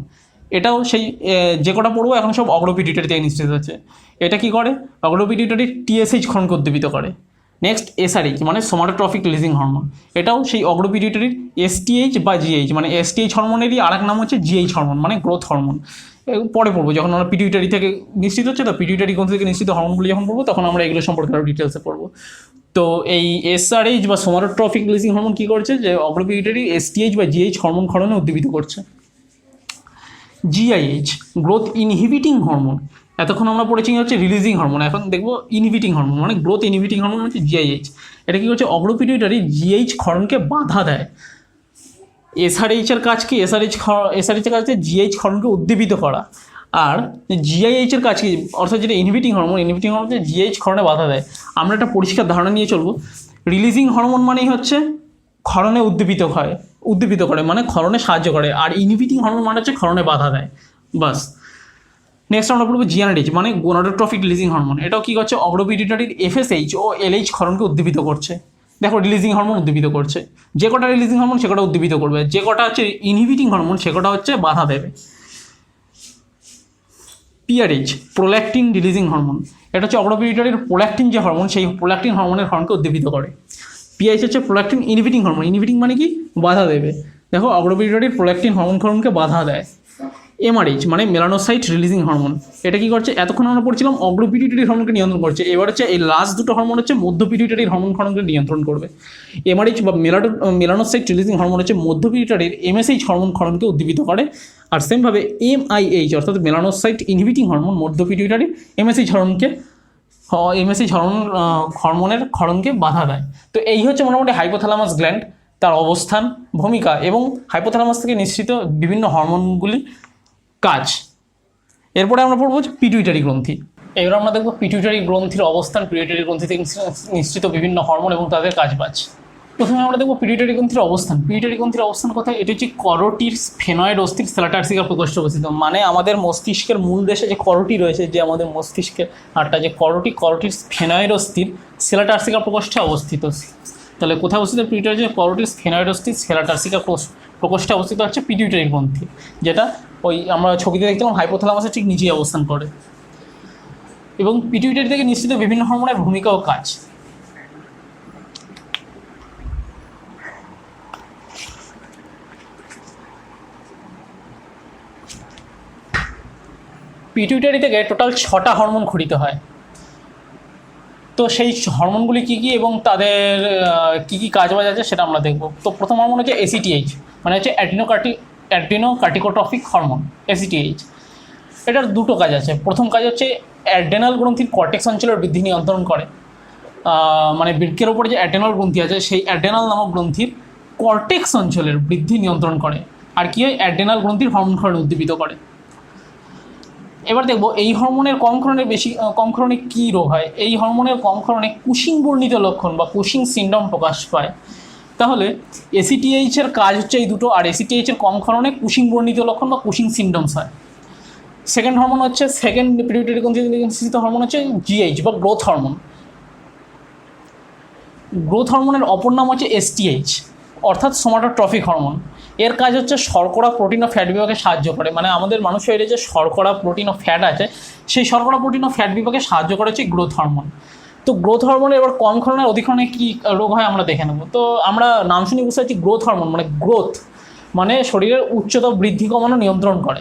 এটাও সেই যে কটা পড়বো এখন সব অগ্রপিটুইটারি থেকে নিঃসৃত হচ্ছে। এটা কি করে, অগ্রপিটুইটারির টিএসএইচ ক্ষরণকে উদ্দীপিত করে। নেক্সট এসআরএইচ মানে সোমাটোট্রফিক রিলিজিং হরমোন। এটাও সেই অগ্রপিটুইটারির এসটিএইচ বা জিএইচ মানে এসটিএইচ হরমোনেরই আরেক নাম হচ্ছে জিএইচ হরমোন মানে গ্রোথ হরমোন। পরে পড়বো যখন আমরা পিটুইটারি থেকে নিঃসৃত হচ্ছে, তো পিটুইটারি গ্রন্থি থেকে নিঃসৃত হরমোনগুলি যখন পড়বো তখন আমরা এগুলো সম্পর্কে আরও ডিটেলসে পড়বো। তো এই এসআরএইচ বা সোমাটোট্রফিক রিলিজিং হরমোন কী করছে, যে অগ্রপিটুইটারি এসটিএইচ বা জিএইচ হরমোন ক্ষরণে উদ্দীপিত করছে। জিআইএইচ গ্রোথ ইনহিবিটিং হরমোন। এতক্ষণ আমরা পড়েছি হচ্ছে রিলিজিং হরমোন, এখন দেখবো ইনহিবিটিং হরমোন মানে গ্রোথ ইনহিবিটিং হরমোন হচ্ছে জিআইএইচ। এটা কী করছে, অগ্রপিটুইটারি জিএইচ ক্ষরণকে বাধা দেয়। এসআরএইচের কাজ কি, এসআরএইচের কাজ হচ্ছে জিএইচ ক্ষরণকে উদ্দীপিত করা। আর জিআইএইচের কাজ কি, অর্থাৎ যেটা ইনহিবিটিং হরমোন হচ্ছে জিএইচ ক্ষরণে বাধা দেয়। আমরা একটা পরিষ্কার ধারণা নিয়ে চলবো। রিলিজিং হরমোন মানেই হচ্ছে ক্ষরণে উদ্দীপিত করে মানে ক্ষরণে সাহায্য করে, আর ইনহিবিটিং হরমোন মানে হচ্ছে ক্ষরণে বাধা দেয়, বাস। নেক্সট আমরা বলবো জিএনএইচ মানে গোনাডোট্রফিক রিলিজিং হরমোন। এটাও কী করছে, অগ্রপিটুইটারির এফএসএইচ ও এলএইচ ক্ষরণকে উদ্দীপিত করছে। দেখো রিলিজিং হরমোন উদ্দীপিত করছে, যে কটা রিলিজিং হরমোন সে কটা উদ্দীপিত করবে, যে কটা হচ্ছে ইনহিবিটিং হরমোন সে কটা হচ্ছে বাধা দেবে। পিআরএইচ প্রোল্যাকটিন রিলিজিং হরমোন। এটা হচ্ছে অগ্রপিটুইটারির প্রোল্যাকটিন যে হরমোন সেই প্রোল্যাকটিন হরমোনের ক্ষরণকে উদ্দীপিত করে। পিআইএইচ হচ্ছে প্রোল্যাকটিন ইনহিবিটিং হরমোন। ইনহিবিটিং মানে কি, বাধা দেবে। দেখো অগ্রপিটুইটারির প্রোল্যাকটিন হরমোন ক্ষরণকে বাধা দেয়। এমআরএইচ মানে মেলানোসাইট রিলিজিং হরমোন। এটা কি করছে, এতক্ষণ আমরা পড়ছিলাম অগ্রপিটুইটারির হরমোনকে নিয়ন্ত্রণ করছে, এবার হচ্ছে এই লাস্ট দুটো হরমোন হচ্ছে মধ্যপিটুইটারির হরমোন ক্ষরণকে নিয়ন্ত্রণ করবে। এমআরএইচ বা মেলানোসাইট রিলিজিং হরমোন হচ্ছে মধ্যপিটুইটারির এমএসএইচ হরমোন ক্ষরণকে উদ্দীপিত করে। আর সেমভাবে এমআইএইচ অর্থাৎ মেলানোসাইট ইনহিবিটিং হরমোন মধ্যপিটুইটারির এমএসএইচ হরমোনের ক্ষরণকে বাধা দেয়। তো এই হচ্ছে মোটামুটি হাইপোথ্যালামাস গ্ল্যান্ড, তার অবস্থান, ভূমিকা এবং হাইপোথ্যালামাস থেকে নিঃসৃত বিভিন্ন হরমোনগুলি কাজ। এরপরে আমরা পড়বো পিটুইটারি গ্রন্থি। এবার আমরা দেখবো পিটুইটারি গ্রন্থির অবস্থান, পিটুইটারি গ্রন্থি থেকে নিঃসৃত বিভিন্ন হরমোন এবং তাদের কাজবাজ। প্রথমে আমরা দেখবো পিটুইটারি গ্রন্থির অবস্থান। পিটুইটারি গ্রন্থির অবস্থান কোথায়? এটা হচ্ছে করোটির স্ফেনয়েড অস্থির সেলাটার্সিকা প্রকোষ্ঠে অবস্থিত। মানে আমাদের মস্তিষ্কের মূল দেশে যে করোটি রয়েছে, যে আমাদের মস্তিষ্কের হাড়টা, যে করোটির স্ফেনয়েড অস্থির সেলাটার্সিকা প্রকোষ্ঠে অবস্থিত। তাহলে কোথায় অবস্থিত? পিটুইটারি যে করোটির স্ফেনয়েড অস্থির সেলাটার্সিকা প্রকোষ্ঠে অবস্থিত হচ্ছে পিটুইটারি গ্রন্থি, যেটা ওই আমরা ছবিতে দেখছিলাম হাইপোথ্যালামাসের ঠিক নিচেই অবস্থান করে। এবং পিটুইটারি থেকে নিঃসৃত বিভিন্ন হরমোনের ভূমিকা ও কাজ। পিটুইটারি থেকে টোটাল 6টা হরমোন খরিত হয়। তো সেই হরমোনগুলি কী কী এবং তাদের কী কী কাজবাজ আছে সেটা আমরা দেখব। তো প্রথম হরমোন হচ্ছে ACTH, মানে হচ্ছে অ্যাড্রিনোকার্টিকোট্রফিক হরমোন, ACTH। এটার দুটো কাজ আছে। প্রথম কাজ হচ্ছে অ্যাড্রেনাল গ্রন্থির কর্টেক্স অঞ্চলের বৃদ্ধি নিয়ন্ত্রণ করে। মানে বৃক্কের ওপরে যে অ্যাড্রেনাল গ্রন্থি আছে, সেই অ্যাড্রেনাল নামক গ্রন্থির কর্টেক্স অঞ্চলের বৃদ্ধি নিয়ন্ত্রণ করে। আর কি হয়? অ্যাড্রেনাল গ্রন্থির হরমোন ক্ষরণ উদ্দীপিত করে। এবার দেখবো এই হরমোনের কম ক্ষরণে কী রোগ হয়। এই হরমোনের কম ক্ষরণে কুশিং বর্ণিত লক্ষণ বা কুশিং সিনড্রোম প্রকাশ পায়। তাহলে ACTH-এর কাজ হচ্ছে এই দুটো, আর ACTH-এর কম ক্ষরণে কুশিং বর্ণিত লক্ষণ বা কুশিং সিনড্রোমস হয়। সেকেন্ড হরমোন হচ্ছে, সেকেন্ড পিটুইটারি গ্রন্থি থেকে নিঃসৃত হরমোন হচ্ছে GH বা গ্রোথ হরমোন। গ্রোথ হরমোনের অপর নাম হচ্ছে STH, অর্থাৎ সোমাটোট্রফিক হরমোন। এর কাজ হচ্ছে শর্করা, প্রোটিন ও ফ্যাট বিভাগে সাহায্য করে। মানে আমাদের মানুষ শরীরে যে শর্করা, প্রোটিন ও ফ্যাট আছে, সেই শর্করা, প্রোটিন ও ফ্যাট বিভাগে সাহায্য করে হচ্ছে গ্রোথ হরমোন। তো গ্রোথ হরমোনের এবার কম ক্ষরণে অধিক ক্ষরণে কী রোগ হয় আমরা দেখে নেব। তো আমরা নাম শুনে বুঝতে পারছি গ্রোথ হরমোন মানে গ্রোথ, মানে শরীরের উচ্চতা বৃদ্ধি কমানো নিয়ন্ত্রণ করে।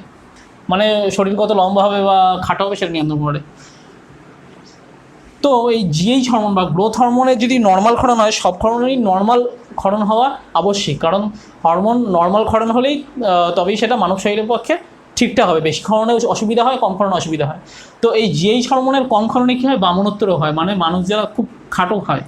মানে শরীর কত লম্বা হবে বা খাটো হবে সেটা নিয়ন্ত্রণ করে। তো এই GH হরমোন বা গ্রোথ হরমোনের যদি নর্মাল ক্ষরণ হয়, সব ক্ষরণেরই নর্মাল ক্ষরণ হওয়া আবশ্যিক, কারণ হরমোন নর্মাল ক্ষরণ হলেই তবেই সেটা মানব শরীরের পক্ষে ঠিকঠাক হবে। বেশি ক্ষরণে অসুবিধা হয়, কম ক্ষরণে অসুবিধা হয়। তো এই GH হরমোনের কম ক্ষরণে কী হয়? বামনত্ব রোগ হয়। মানে মানুষ যারা খুব খাটো হয়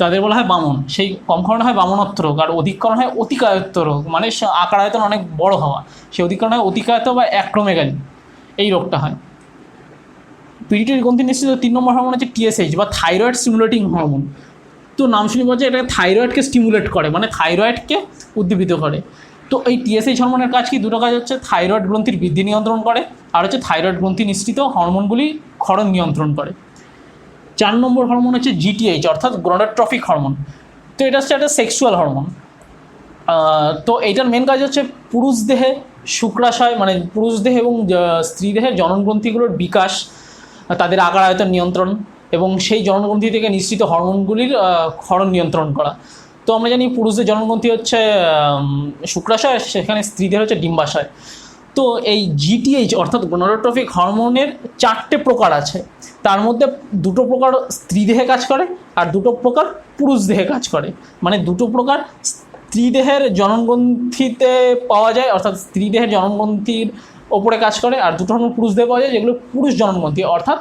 তাদের বলা হয় বামন। সেই কম ক্ষরণে হয় বামনত্ব রোগ। আর অধিককরণ হয় অতিকায়ত্ব রোগ, মানে আকার আয়তন অনেক বড় হওয়া। সেই অধিককরণ হয় অতিকায়ত্ব বা অ্যাক্রোমেগালি, এই রোগটা হয়। পিটুইটারি গ্রন্থি নিঃসৃত 3 নম্বর হরমোন হচ্ছে TSH বা থাইরয়েড স্টিমুলেটিং হরমোন। তো নাম শুনে বলছে এটা থাইরয়েডকে স্টিমুলেট করে, মানে থাইরয়েডকে উদ্দীপিত করে। তো এই TSH হরমোনের কাজ কি? দুটো কাজ হচ্ছে, থাইরয়েড গ্রন্থির বৃদ্ধি নিয়ন্ত্রণ করে, আর হচ্ছে থাইরয়েড গ্রন্থি নিঃসৃত হরমোনগুলি ক্ষরণ নিয়ন্ত্রণ করে। 4 নম্বর হরমোন হচ্ছে GTH, অর্থাৎ গোনাডোট্রফিক হরমোন। তো এটা হচ্ছে একটা সেক্সুয়াল হরমোন। তো এইটার মেন কাজ হচ্ছে পুরুষ দেহে শুক্রাশয়, মানে পুরুষ দেহে এবং স্ত্রী দেহের জননগ্রন্থিগুলোর বিকাশ, তাদের আকার আয়তন নিয়ন্ত্রণ এবং সেই জননগ্রন্থি থেকে নিঃসৃত হরমোনগুলির ক্ষরণ নিয়ন্ত্রণ করা। তো আমরা জানি পুরুষদের জননগ্রন্থি হচ্ছে শুক্রাশয়, সেখানে স্ত্রীদের হচ্ছে ডিম্বাশয়। তো এই GTH অর্থাৎ গোনাডোট্রফিক হরমোনের 4টে প্রকার আছে। তার মধ্যে 2টো প্রকার স্ত্রী দেহে কাজ করে আর 2টো প্রকার পুরুষ দেহে কাজ করে। মানে 2টো প্রকার স্ত্রী দেহের জননগ্রন্থিতে পাওয়া যায়, অর্থাৎ স্ত্রী দেহের জননগ্রন্থির ওপরে কাজ করে, আর 2টো হরমোন পুরুষ দেহে পাওয়া যায় যেগুলো পুরুষ জননগ্রন্থি অর্থাৎ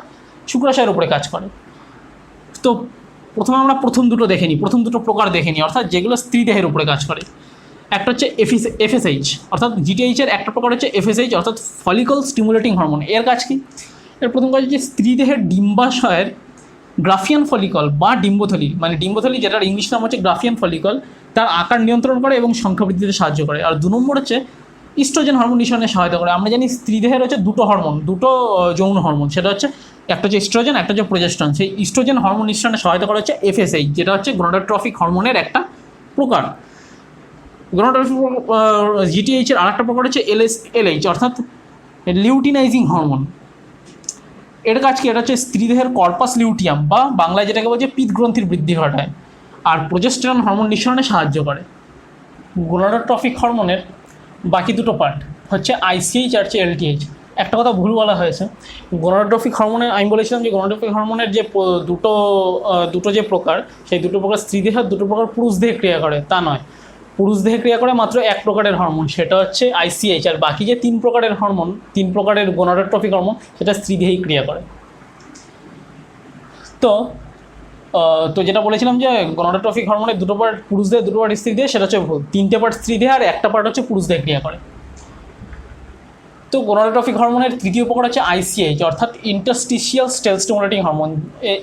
শুক্রাশয়ের উপরে কাজ করে। তো প্রথমে আমরা প্রথম 2টো দেখে নিই, প্রথম 2টো প্রকার দেখে নিই, অর্থাৎ যেগুলো স্ত্রী দেহের উপরে কাজ করে। একটা হচ্ছে FSH, অর্থাৎ GTH-এর একটা প্রকার হচ্ছে FSH, অর্থাৎ ফলিকল স্টিমুলেটিং হরমোন। এর কাজ কি? এর প্রথম কাজ হচ্ছে স্ত্রী দেহের ডিম্বাশয়ের গ্রাফিয়ান ফলিকল বা ডিম্বথলি, মানে ডিম্বথলি যেটার ইংলিশ নাম হচ্ছে গ্রাফিয়ান ফলিকল, তার আকার নিয়ন্ত্রণ করে এবং সংখ্যা বৃদ্ধিতে সাহায্য করে। আর 2 নম্বর হচ্ছে ইস্ট্রোজেন হরমোন নিঃসরণে সহায়তা করে। আমরা জানি স্ত্রী দেহের হচ্ছে 2টো হরমোন, 2টো যৌন হরমোন, সেটা হচ্ছে একটা হচ্ছে ইস্ট্রোজেন, একটা হচ্ছে প্রোজেস্টেরন। সেই ইস্ট্রোজেন হরমোন নিঃসরণে সহায়তা করা হচ্ছে FSH, যেটা হচ্ছে গোনাডোট্রফিক হরমোনের একটা প্রকার। গোনাডোট্রফিক GTH-এর আরেকটা প্রকার হচ্ছে LH, অর্থাৎ লিউটিনাইজিং হরমোন। এর কাজ কি? এটা হচ্ছে স্ত্রী দেহের কর্পাস লিউটিয়াম বা বাংলায় যেটাকে বলছে পিত গ্রন্থির বৃদ্ধি ঘটায়, আর প্রোজেস্টেরন হরমোন নিঃসরণে সাহায্য করে। গোনাডোট্রফিক হরমোনের বাকি 2টো পার্ট হচ্ছে ICH আর হচ্ছে LTH। একটা কথা ভুল বলা হয়েছে, গোনাডোট্রফিক হরমোনের আমি বলেছিলাম যে গোনাডোট্রফিক হরমোনের যে দুটো যে প্রকার, সেই 2টো প্রকার স্ত্রী দেহে আর 2টো প্রকার পুরুষ দেহে ক্রিয়া করে, তা নয়। পুরুষ দেহে ক্রিয়া করে মাত্র 1 প্রকারের হরমোন, সেটা হচ্ছে ICH, আর বাকি যে 3 প্রকারের হরমোন, 3 প্রকারের গোনাডোট্রফিক হরমোন, সেটা স্ত্রী দেহেই ক্রিয়া করে। তো যেটা বলেছিলাম যে গোনাডোট্রফিক হরমোনের 2টো পার্ট পুরুষ দেহে, 2টো পার্ট স্ত্রী দেহে, সেটা হচ্ছে ভুল। 3টে পার্ট স্ত্রী দেহে আর একটা পার্ট হচ্ছে পুরুষ দেহে ক্রিয়া করে। তো গোনাডোট্রফিক হরমোনের তৃতীয় প্রকার হচ্ছে আইসিএইচ, অর্থাৎ ইন্টারস্টিশিয়াল সেল স্টিমুলেটিং হরমোন।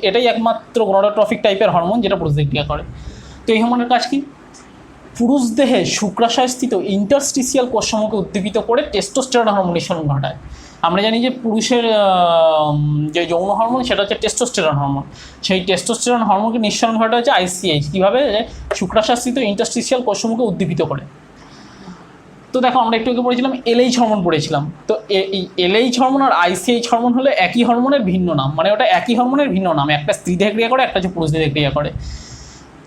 এটাই একমাত্র গোনাডোট্রফিক টাইপের হরমোন যেটা পুরুষদের ক্রিয়া করে। তো এই হরমোনের কাজ কি? পুরুষ দেহে শুক্রাশয়স্থিত ইন্টারস্টিশিয়াল কোষসমূহকে উদ্দীপিত করে টেস্টোস্টেরন হরমোন নিঃসরণ ঘটায়। আমরা জানি যে পুরুষের যে যৌন হরমোন সেটা হচ্ছে টেস্টোস্টেরন হরমোন, সেই টেস্টোস্টেরন হরমোনকে নিঃসরণ ঘটা হচ্ছে আইসিএইচ। কীভাবে? শুক্রাশয়স্থিত ইন্টারস্টিশিয়াল কোষসমূহকে উদ্দীপিত করে। তো দেখো আমরা একটু আগে পড়েছিলাম এলএইচ হরমোন পড়েছিলাম। তো এই এলএইচ হরমোন আর আইসিএইচ হরমোন হলো একই হরমোনের ভিন্ন নাম, মানে ওটা একই হরমোনের ভিন্ন নাম, একটা স্ত্রী দেহে ক্রিয়া করে, একটা হচ্ছে পুরুষ দেহে ক্রিয়া করে।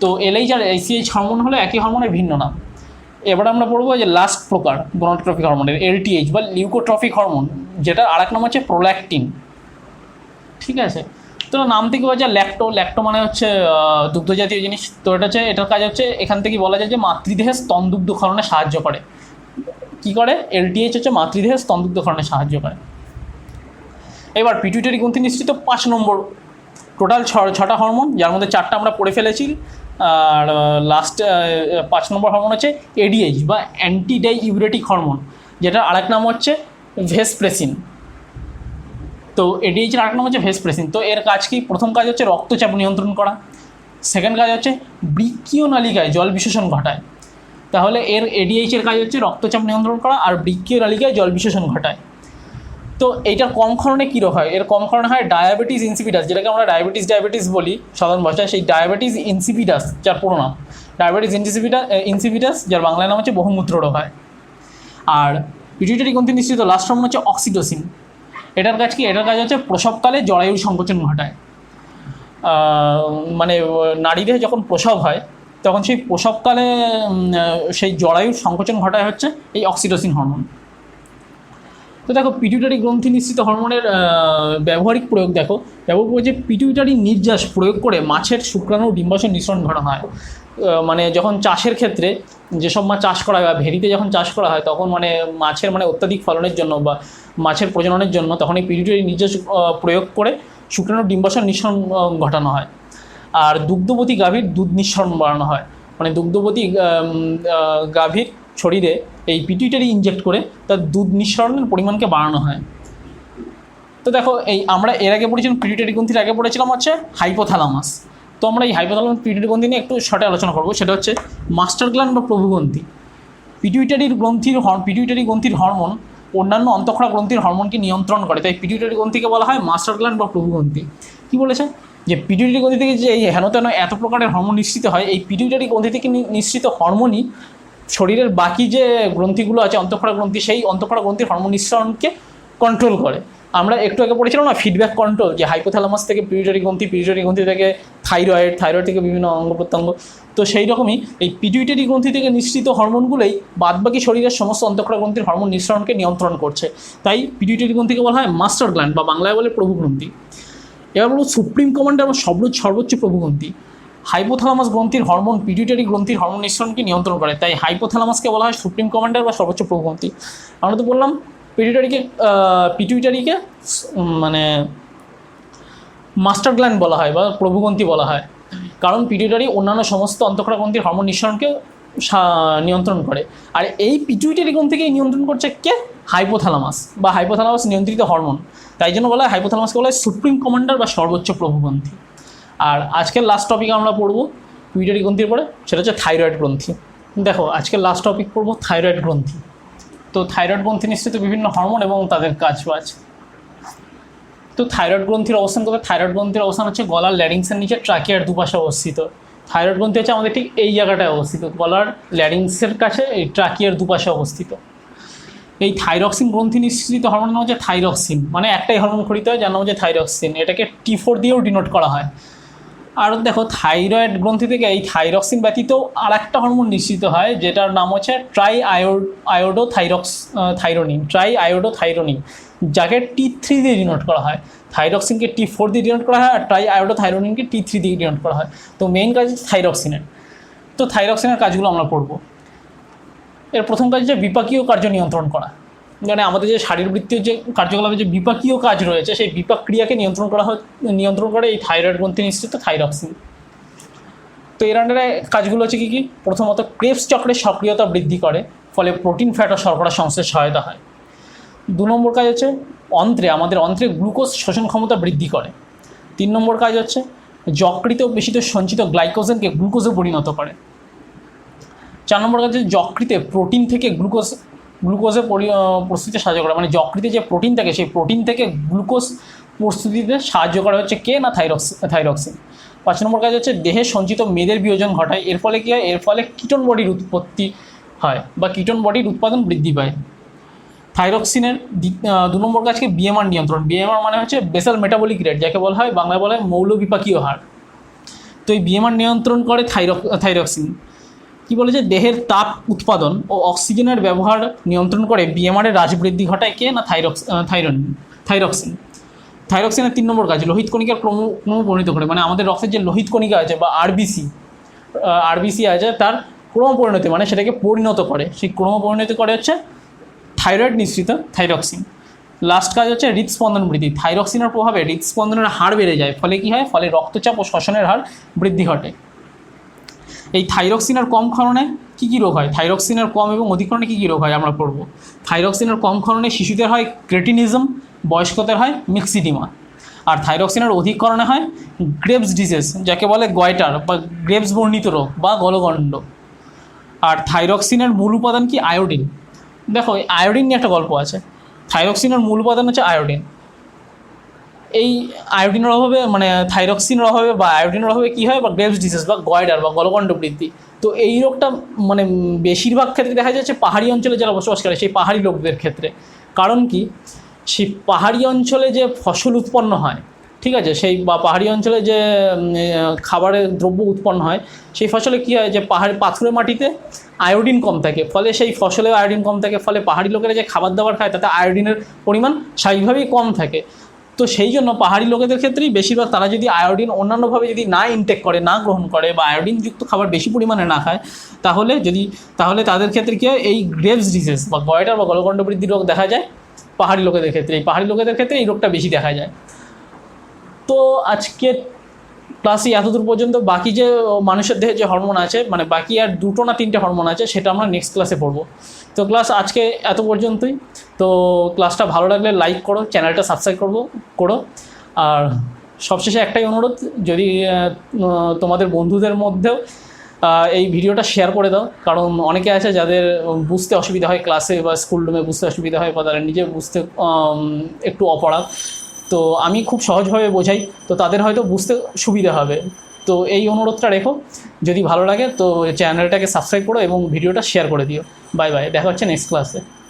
তো এলএইচ আর আইসিএইচ হরমোন হলো একই হরমোনের ভিন্ন নাম। এবার আমরা পড়বো যে লাস্ট প্রকার গোনাডোট্রফিক হরমোনের এলটিএইচ বা লিউকোট্রফিক হরমোন, যেটা আরেক নাম হচ্ছে প্রোল্যাকটিন। ঠিক আছে, তো নাম থেকে বোঝা ল্যাক্টো মানে হচ্ছে দুগ্ধ জাতীয় জিনিস। তো এটা হচ্ছে, এটার কাজ হচ্ছে এখান থেকে বলা যায় যে মাতৃদেহে স্তনদুগ্ধক্ষরণে সাহায্য করে। কি করে? এলটিএইচ হচ্ছে মাতৃদেহে স্তনদুগ্ধক্ষরণে সাহায্য করে। এবার পিটুইটারি গ্রন্থি নিঃসৃত 5 নম্বর, টোটাল 6টা হরমোন, যার মধ্যে 4টা আমরা পড়ে ফেলেছি। আর লাস্ট 5 নম্বর হরমোন হচ্ছে এডিএইচ বা অ্যান্টিডাইইউরেটিক হরমোন, যেটা আরেক নাম হচ্ছে ভেসপ্রেসিন। তো এডিএইচের আরেক নাম হচ্ছে ভেসপ্রেসিন। তো এর কাজ কি? প্রথম কাজ হচ্ছে রক্তচাপ নিয়ন্ত্রণ করা, সেকেন্ড কাজ হচ্ছে বৃক্কীয় নালিকায় জল বিশোষণ ঘটায়। তাহলে এর এডিএইচের কাজ হচ্ছে রক্তচাপ নিয়ন্ত্রণ করা আর বৃক্কীয় নালিকায় জল বিশোষণ ঘটায়। তো এইটার কম ক্ষরণে কী রোগ হয়? এর কম ক্ষরণে হয় ডায়াবেটিস ইনসিপিডাস, যেটাকে আমরা ডায়াবেটিস বলি সাধারণ ভাষায়। সেই ডায়াবেটিস ইনসিপিডাস, যার পুরো নাম ডায়াবেটিস ইনসিপিডাস, যার বাংলা নাম হচ্ছে বহুমূত্র রোগ হয়। আর পিটুইটারি গ্রন্থি নিঃসৃত লাস্ট হরমোন হচ্ছে অক্সিটোসিন। এটার কাজ কি? এটার কাজ হচ্ছে প্রসবকালে জরায়ুর সংকোচন ঘটায়। মানে নারীদের যখন প্রসব হয় তখন সেই প্রসবকালে সেই জরায়ুর সংকোচন ঘটায় হচ্ছে এই অক্সিটোসিন হরমোন। তো দেখো পিটুইটারি গ্রন্থি নিঃসৃত হরমোনের ব্যবহারিক প্রয়োগ দেখো। ব্যবহার করে যে পিটুইটারি নির্যাস প্রয়োগ করে মাছের শুক্রাণু ডিম্বাশয় নিঃসরণ ঘটানো হয়। মানে যখন চাষের ক্ষেত্রে যেসব মাছ চাষ করা হয় বা ভেড়িতে যখন চাষ করা হয় তখন মানে মাছের অত্যাধিক ফলনের জন্য বা মাছের প্রজননের জন্য তখন এই পিটুইটারি নির্যাস প্রয়োগ করে শুক্রাণু ডিম্বাশয় নিঃসরণ ঘটানো হয়। আর দুগ্ধবতী গাভীর দুধ নিঃসরণ বাড়ানো হয়, মানে দুগ্ধবতী গাভীর শরীরে এই পিটুইটারি ইনজেক্ট করে তার দুধ নিঃসরণের পরিমাণকে বাড়ানো হয়। তো দেখো আমরা এর আগে পড়েছিলাম পিটুইটারি গ্রন্থির আগে পড়েছিলাম হচ্ছে হাইপোথ্যালামাস। তো আমরা এই হাইপোথ্যালামাস পিটুইটারি গ্রন্থি নিয়ে একটু শর্টে আলোচনা করবো। সেটা হচ্ছে মাস্টার গ্ল্যান্ড বা প্রভুগ্রন্থি। পিটুইটারি গ্রন্থির হরমোন অন্যান্য অন্তঃক্ষরা গ্রন্থির হরমোনকে নিয়ন্ত্রণ করে, তাই পিটুইটারি গ্রন্থিকে বলা হয় মাস্টার গ্ল্যান্ড বা প্রভুগ্রন্থি। কী বলেছে? যে পিটুইটারি গ্রন্থি থেকে যে এই হেন তেন এত প্রকারের হরমোন নিঃসৃত হয়, এই পিটুইটারি গ্রন্থি থেকে নিঃসৃত হরমোনই শরীরের বাকি যে গ্রন্থিগুলো আছে অন্তঃক্ষরা গ্রন্থি, সেই অন্তঃক্ষরা গ্রন্থির হরমোন নিঃসরণকে কন্ট্রোল করে। আমরা একটু আগে পড়েছিলাম না ফিডব্যাক কন্ট্রোল, যে হাইপোথ্যালামাস থেকে পিটুইটারি গ্রন্থি থেকে থাইরয়েড থেকে বিভিন্ন অঙ্গ প্রত্যঙ্গ। তো সেই রকমই এই পিটুইটারি গ্রন্থি থেকে নিঃসৃত হরমোনগুলোই বাদবাকি শরীরের সমস্ত অন্তঃক্ষরা গ্রন্থির হরমোন নিঃসরণকে নিয়ন্ত্রণ করছে। তাই পিটুইটারি গ্রন্থিকে বলা হয় মাস্টার গ্ল্যান্ড বা বাংলায় বলে প্রভুগ্রন্থি। এবার বলবো সুপ্রিম কমান্ডার বা সর্বোচ্চ প্রভুগ্রন্থি। হাইপোথ্যালামাস গ্রন্থির হরমোন পিটুইটারি গ্রন্থির হরমোন নিঃসরণকে নিয়ন্ত্রণ করে, তাই হাইপোথ্যালামাসকে বলা হয় সুপ্রিম কমান্ডার বা সর্বোচ্চ প্রভুগ্রন্থি। আমরা তো বললাম পিটুইটারিকে মানে মাস্টার গ্ল্যান্ড বলা হয় বা প্রভুগ্রন্থি বলা হয়, কারণ পিটুইটারি অন্যান্য সমস্ত অন্তঃক্ষরা গ্রন্থির হরমোন নিঃসরণকে নিয়ন্ত্রণ করে। আর এই পিটুইটারি গ্রন্থিকেই নিয়ন্ত্রণ করছে কে? হাইপোথ্যালামাস বা হাইপোথ্যালামাস নিয়ন্ত্রিত হরমোন। তাই জন্য বলা হয় হাইপোথ্যালামাসকে বলা হয় সুপ্রিম কমান্ডার বা সর্বোচ্চ প্রভুগ্রন্থি। আর আজকের লাস্ট টপিক আমরা পড়বো পিটুইটারি গ্রন্থির পরে, সেটা হচ্ছে থাইরয়েড গ্রন্থি। দেখো আজকের লাস্ট টপিক পড়বো থাইরয়েড গ্রন্থি। তো থাইরয়েড গ্রন্থি নিঃসৃত বিভিন্ন হরমোন এবং তাদের কাজবাজ। তো থাইরয়েড গ্রন্থির অবস্থান কোথায়? থাইরয়েড গ্রন্থির অবস্থান হচ্ছে গলার ল্যারিংসের নিচে ট্রাকিয়ার দুপাশে অবস্থিত। থাইরয়েড গ্রন্থি হচ্ছে আমাদের ঠিক এই জায়গাটায় অবস্থিত, গলার ল্যারিংসের কাছে এই ট্রাকিয়ার দুপাশে অবস্থিত। এই থাইরক্সিন গ্রন্থি নিঃসৃত হরমোন নাম হচ্ছে থাইরক্সিন, মানে একটাই হরমোন খরিত হয় যার নাম হচ্ছে থাইরক্সিন। এটাকে T4 দিয়েও ডিনোট করা হয়। আর দেখো থাইরয়েড গ্রন্থি থেকে এই থাইরক্সিন ব্যতীত আর একটা হরমোন নিঃসৃত হয় যেটার নাম হচ্ছে ট্রাইআয়োডোথাইরোনিন, যাকে T3 দিয়ে ডিনোট করা হয়। থাইরক্সিনকে T4 দিয়ে ডিনোট করা হয় আর ট্রাইআয়োডোথাইরোনিনকে T3 দিয়ে ডিনোট করা হয়। তো মেইন কাজ হচ্ছে থাইরক্সিনের। তো থাইরক্সিনের কাজগুলো আমরা পড়বো। এর প্রথম কাজ হচ্ছে বিপাকীয় কার্য নিয়ন্ত্রণ করা, মানে আমাদের যে শারীরবৃত্তীয় যে কার্যকলাপে যে বিপাকীয় কাজ রয়েছে সেই বিপাক ক্রিয়াকে নিয়ন্ত্রণ করে এই থাইরয়েড গ্রন্থি নিঃসৃত থাইরক্সিন। তো এর আন্ডারে কাজগুলো হচ্ছে কী? প্রথমত ক্রেবস চক্রের সক্রিয়তা বৃদ্ধি করে, ফলে প্রোটিন, ফ্যাট ও শর্করা সংশ্লেষ সহায়তা হয়। 2 নম্বর কাজ হচ্ছে আমাদের অন্ত্রে গ্লুকোজ শোষণ ক্ষমতা বৃদ্ধি করে। 3 নম্বর কাজ হচ্ছে যকৃত পেশিতে সঞ্চিত গ্লাইকোজেনকে গ্লুকোজে পরিণত করে। 4 নম্বর কাজ হচ্ছে যকৃতে প্রোটিন থেকে গ্লুকোজে প্রস্তুতিতে সাহায্য করে, মানে যকৃতে যে প্রোটিন থাকে সেই প্রোটিন থেকে গ্লুকোজ প্রস্তুতিতে সাহায্য করা হচ্ছে কে না থাইরক্সিন। 5 নম্বর কাজ হচ্ছে দেহে সঞ্চিত মেদের বিয়োজন ঘটায়। এর ফলে কী হয়? এর ফলে কিটোন বডির উৎপত্তি হয় বা কিটোন বডির উৎপাদন বৃদ্ধি পায়। থাইরক্সিনের 2 নম্বর কাজকে বিএমআর নিয়ন্ত্রণ। বিএমআর মানে হচ্ছে বেসাল মেটাবলিক রেট, যাকে বলা হয় বাংলায় বলা হয় মৌলবিপাকীয় হার। তো এই বিএমআর নিয়ন্ত্রণ করে থাইরক্সিন। কী বলে যে দেহের তাপ উৎপাদন ও অক্সিজেনের ব্যবহার নিয়ন্ত্রণ করে বিএমআরের হ্রাসবৃদ্ধি ঘটায় কে না থাইরক্সিন। থাইরক্সিনের 3 নম্বর কাজ লোহিত কণিকার ক্রমপরিণত করে, মানে আমাদের রক্তের যে লোহিত কণিকা আছে বা আরবিসি আছে তার ক্রমপরিণতি, মানে সেটাকে পরিণত করে, সেই ক্রমপরিণতি করে হচ্ছে থাইরয়েড নিঃসৃত থাইরক্সিন। লাস্ট কাজ হচ্ছে হৃদস্পন্দন বৃদ্ধি। থাইরক্সিনের প্রভাবে হৃদস্পন্দনের হার বেড়ে যায়, ফলে কী হয়? ফলে রক্তচাপ ও শ্বসনের হার বৃদ্ধি ঘটে। এই থাইরক্সিনের কম ক্ষরণে কী কী রোগ হয়? থাইরক্সিনের কম এবং অধিকরণে কী কী রোগ হয় আমরা পড়ব। থাইরক্সিনের কম ক্ষরণে শিশুদের হয় ক্রেটিনিজম, বয়স্কদের হয় মিক্সিডিমা। আর থাইরক্সিনের অধিকরণে হয় গ্রেভস ডিজিজ, যাকে বলে গয়টার বা গ্রেভস বর্ণিত রোগ বা গলগণ্ড। আর থাইরক্সিনের মূল উপাদান কি? আয়োডিন। দেখো এই আয়োডিন নিয়ে একটা গল্প আছে। থাইরক্সিনের মূল উপাদান হচ্ছে আয়োডিন। এই আয়োডিনের অভাবে, মানে থাইরক্সিনের অভাবে বা আয়োডিনের অভাবে কী হয়? বা গ্রেভস ডিজিজ বা গয়ডার বা গলগণ্ড বৃদ্ধি। তো এই রোগটা মানে বেশিরভাগ ক্ষেত্রে দেখা যাচ্ছে পাহাড়ি অঞ্চলে যারা বসবাস করে সেই পাহাড়ি লোকদের ক্ষেত্রে। কারণ কি? সেই পাহাড়ি অঞ্চলে যে ফসল উৎপন্ন হয়, ঠিক আছে, সেই বা পাহাড়ি অঞ্চলে যে খাবারের দ্রব্য উৎপন্ন হয়, সেই ফসলে কী হয়? যে পাথুরে মাটিতে আয়োডিন কম থাকে, ফলে সেই ফসলে আয়োডিন কম থাকে, ফলে পাহাড়ি লোকেরা যে খাবার দাবার খায় তাতে আয়োডিনের পরিমাণ স্বাভাবিকভাবেই কম থাকে। তো সেই জন্য পাহাড়ি লোকেদের ক্ষেত্রেই বেশিরভাগ তারা যদি আয়োডিন অন্যান্যভাবে যদি না ইনটেক করে, না গ্রহণ করে বা আয়োডিনযুক্ত খাবার বেশি পরিমাণে না খায়, তাহলে তাদের ক্ষেত্রে কী হয়? এই গ্রেভস ডিজিজ বা গয়টার বা গলগণ্ড বৃদ্ধি রোগ দেখা যায় পাহাড়ি লোকেদের ক্ষেত্রে। এই পাহাড়ি লোকেদের ক্ষেত্রে এই রোগটা বেশি দেখা যায়। তো আজকে ক্লাসে এতদূর পর্যন্ত। বাকি যে মানুষের দেহে যে হরমোন আছে, মানে বাকি আর 2টো না 3টে হরমোন আছে, সেটা আমরা নেক্সট ক্লাসে পড়বো। তো ক্লাস আজকে এত পর্যন্তই। তো ক্লাসটা ভালো লাগলে লাইক করো, চ্যানেলটা সাবস্ক্রাইব করো। আর সবশেষে একটাই অনুরোধ, যদি তোমাদের বন্ধুদের মধ্যেও এই ভিডিওটা শেয়ার করে দাও, কারণ অনেকে আছে যাদের বুঝতে অসুবিধা হয়, ক্লাসে বা স্কুল রুমে বুঝতে অসুবিধা হয়, বা তারা নিজে বুঝতে একটু অপরাধ। তো আমি খুব সহজভাবে বোঝাই, তো তাদের হয়তো বুঝতে সুবিধা হবে। তো এই অনুরোধটা রেখো। যদি ভালো লাগে তো চ্যানেলটাকে সাবস্ক্রাইব করো এবং ভিডিওটা শেয়ার করে দিও। বাই বাই, দেখা হচ্ছে নেক্সট ক্লাসে।